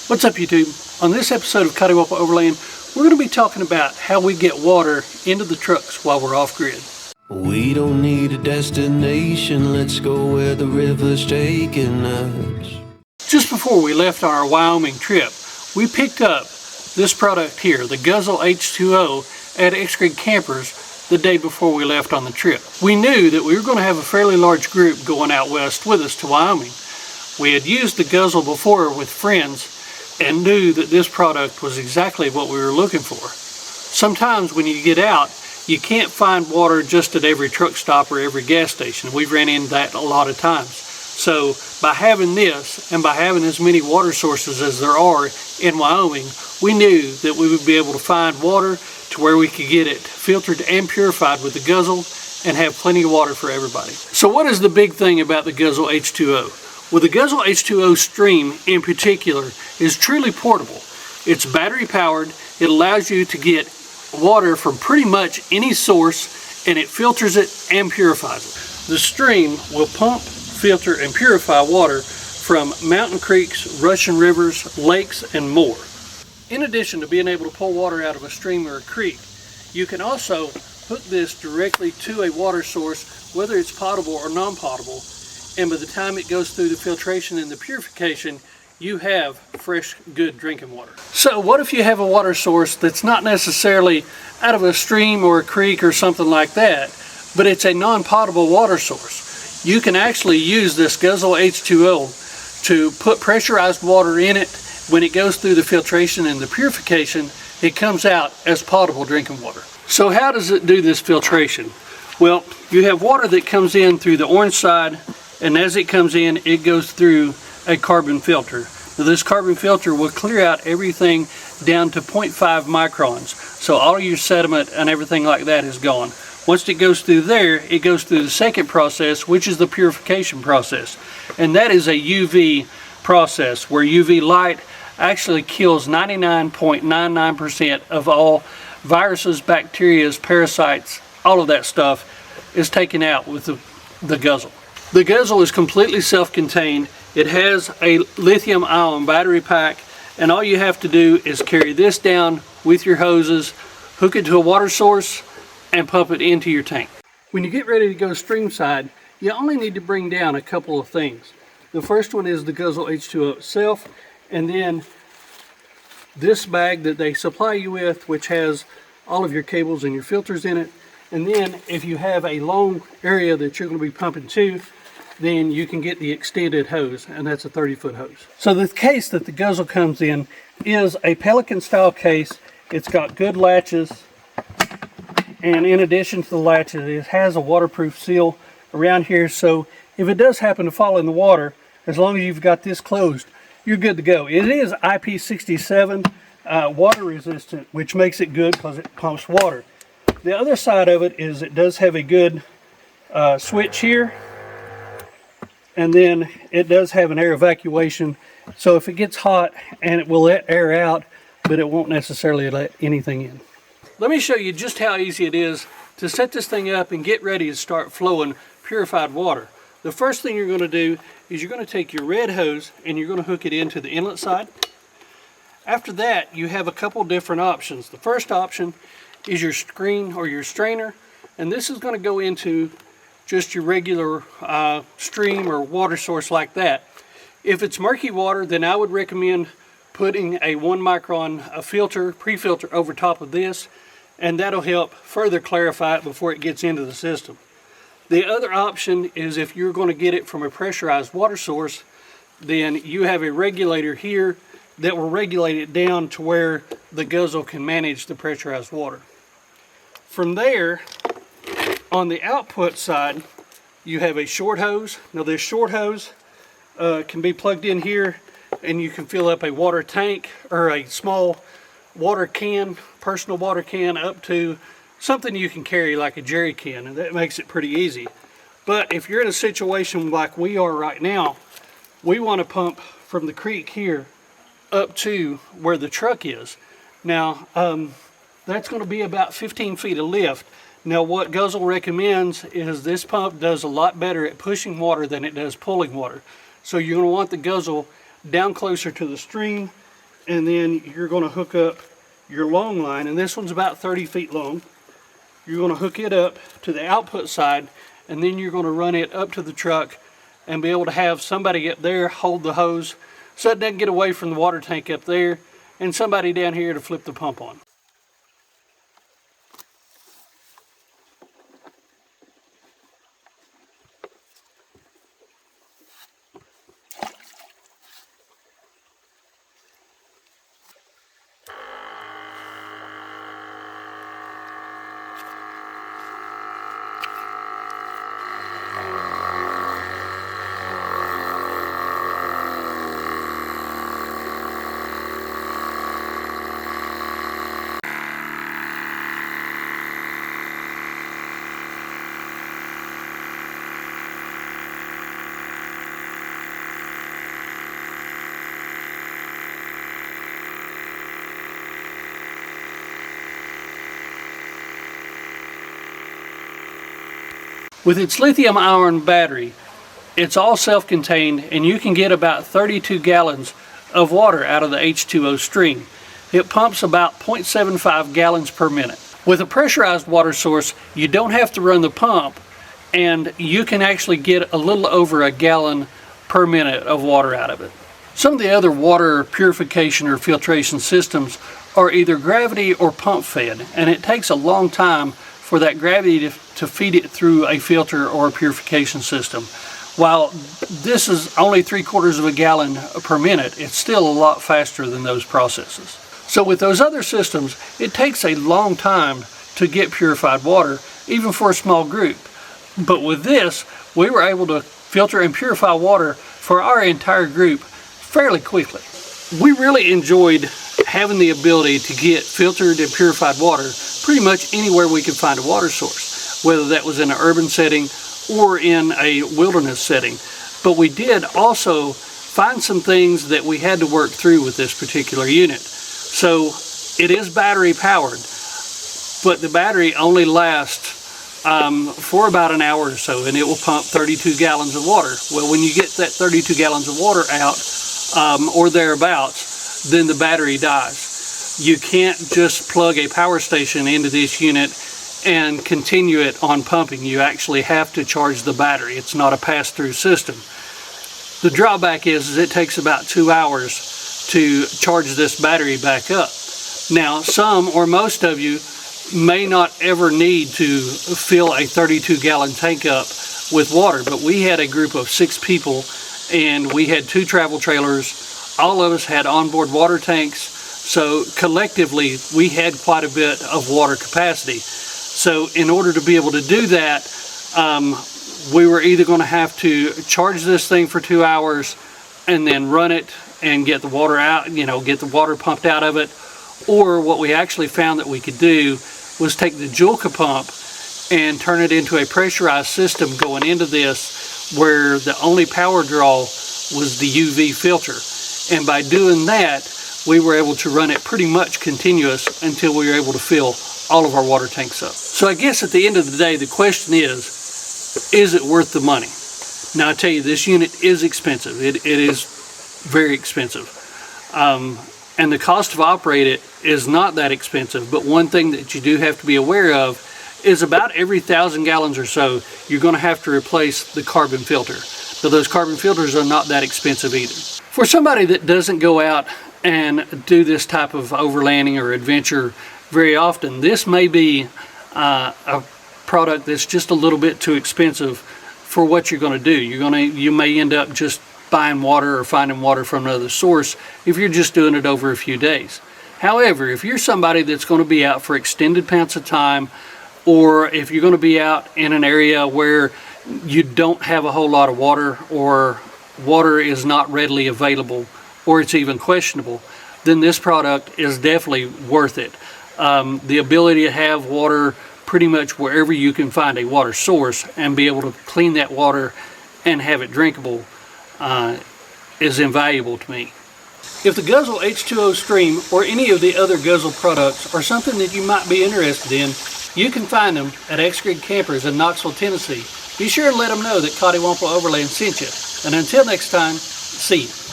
What's up, YouTube? On this episode of Coddiwomple Overland, we're going to be talking about how we get water into the trucks while we're off-grid. We don't need a destination, let's go where the river's taking us. Just before we left on our Wyoming trip, we picked up this product here, the Guzzle H2O at XGRID Campers the day before we left on the trip. We knew that we were going to have a fairly large group going out west with us to Wyoming. We had used the Guzzle before with friends and knew that this product was exactly what we were looking for. Sometimes when you get out, you can't find water just at every truck stop or every gas station. We've ran into that a lot of times. So by having this and by having as many water sources as there are in Wyoming, we knew that we would be able to find water to where we could get it filtered and purified with the Guzzle and have plenty of water for everybody. So what is the big thing about the Guzzle H2O? Well, the Guzzle H2O stream in particular is truly portable. It's battery powered. It allows you to get water from pretty much any source, and it filters it and purifies it. The stream will pump, filter, and purify water from mountain creeks, rushing rivers, lakes, and more. In addition to being able to pull water out of a stream or a creek, you can also hook this directly to a water source, whether it's potable or non-potable, and by the time it goes through the filtration and the purification, you have fresh, good drinking water. So what if you have a water source that's not necessarily out of a stream or a creek or something like that, but it's a non-potable water source? You can actually use this Guzzle H2O to put pressurized water in it. When it goes through the filtration and the purification, it comes out as potable drinking water. So how does it do this filtration? Well, you have water that comes in through the orange side, and as it comes in, it goes through a carbon filter. Now, this carbon filter will clear out everything down to 0.5 microns. So all your sediment and everything like that is gone. Once it goes through there, it goes through the second process, which is the purification process. And that is a UV process where UV light actually kills 99.99% of all viruses, bacteria, parasites, all of that stuff is taken out with the Guzzle. The Guzzle is completely self-contained. It has a lithium-ion battery pack, and all you have to do is carry this down with your hoses, hook it to a water source, and pump it into your tank. When you get ready to go stream side, you only need to bring down a couple of things. The first one is the Guzzle H2O itself, and then this bag that they supply you with, which has all of your cables and your filters in it. And then if you have a long area that you're going to be pumping to, then you can get the extended hose, and that's a 30-foot hose. So the case that the Guzzle comes in is a Pelican style case. It's got good latches, and in addition to the latches, it has a waterproof seal around here, so if it does happen to fall in the water, as long as you've got this closed, you're good to go. It is IP67 water resistant, which makes it good because it pumps water. The other side of it is it does have a good switch here, and then it does have an air evacuation, so if it gets hot, and it will let air out, but it won't necessarily let anything in. Let me show you just how easy it is to set this thing up and get ready to start flowing purified water. The first thing you're going to do is you're going to take your red hose and you're going to hook it into the inlet side. After that, you have a couple different options. The first option is your screen or your strainer, and this is going to go into just your regular stream or water source like that. If it's murky water, then I would recommend putting a 1 micron filter, pre-filter over top of this, and that'll help further clarify it before it gets into the system. The other option is if you're going to get it from a pressurized water source, then you have a regulator here that will regulate it down to where the Guzzle can manage the pressurized water. From there, on the output side, you have a short hose. Now this short hose can be plugged in here, and you can fill up a water tank or a small water can, personal water can, up to something you can carry like a jerry can, and that makes it pretty easy. But if you're in a situation like we are right now, we want to pump from the creek here up to where the truck is. Now that's going to be about 15 feet of lift. Now what Guzzle recommends is this pump does a lot better at pushing water than it does pulling water. So you're going to want the Guzzle down closer to the stream and then you're going to hook up your long line, and this one's about 30 feet long. You're going to hook it up to the output side, and then you're going to run it up to the truck and be able to have somebody up there hold the hose so it doesn't get away from the water tank up there, and somebody down here to flip the pump on. With its lithium-ion battery, it's all self-contained, and you can get about 32 gallons of water out of the H2O stream. It pumps about 0.75 gallons per minute. With a pressurized water source, you don't have to run the pump, and you can actually get a little over a gallon per minute of water out of it. Some of the other water purification or filtration systems are either gravity or pump fed, and it takes a long time for that gravity to feed it through a filter or a purification system. While this is only 3/4 of a gallon per minute, it's still a lot faster than those processes. So with those other systems, it takes a long time to get purified water, even for a small group. But with this, we were able to filter and purify water for our entire group fairly quickly. We really enjoyed having the ability to get filtered and purified water pretty much anywhere we could find a water source, whether that was in an urban setting or in a wilderness setting. But we did also find some things that we had to work through with this particular unit. So it is battery powered, but the battery only lasts for about an hour or so, and it will pump 32 gallons of water. Well, when you get that 32 gallons of water out, or thereabouts, then the battery dies. You can't just plug a power station into this unit and continue it on pumping. You actually have to charge the battery. It's not a pass-through system. The drawback is it takes about 2 hours to charge this battery back up. Now, some or most of you may not ever need to fill a 32-gallon tank up with water, but we had a group of 6 people, and we had 2 travel trailers. All of us had onboard water tanks, so collectively we had quite a bit of water capacity. So in order to be able to do that, we were either going to have to charge this thing for 2 hours and then run it and get the water out, get the water pumped out of it, or what we actually found that we could do was take the Julka pump and turn it into a pressurized system going into this, where the only power draw was the UV filter. And by doing that, we were able to run it pretty much continuous until we were able to fill all of our water tanks up. So I guess at the end of the day, the question is it worth the money? Now I tell you, this unit is expensive. It is very expensive. And the cost to operate it is not that expensive, but one thing that you do have to be aware of is about every 1,000 gallons or so, you're going to have to replace the carbon filter. So those carbon filters are not that expensive either. For somebody that doesn't go out and do this type of overlanding or adventure very often, this may be a product that's just a little bit too expensive for what you're going to do. You may end up just buying water or finding water from another source if you're just doing it over a few days. However, if you're somebody that's going to be out for extended periods of time, or if you're going to be out in an area where you don't have a whole lot of water, or water is not readily available, or it's even questionable, then this product is definitely worth it. The ability to have water pretty much wherever you can find a water source and be able to clean that water and have it drinkable is invaluable to me. If the Guzzle H2O Stream or any of the other Guzzle products are something that you might be interested in, you can find them at XGRID Campers in Knoxville, Tennessee. Be sure to let them know that Coddiwomple Overland sent you. And until next time, see you.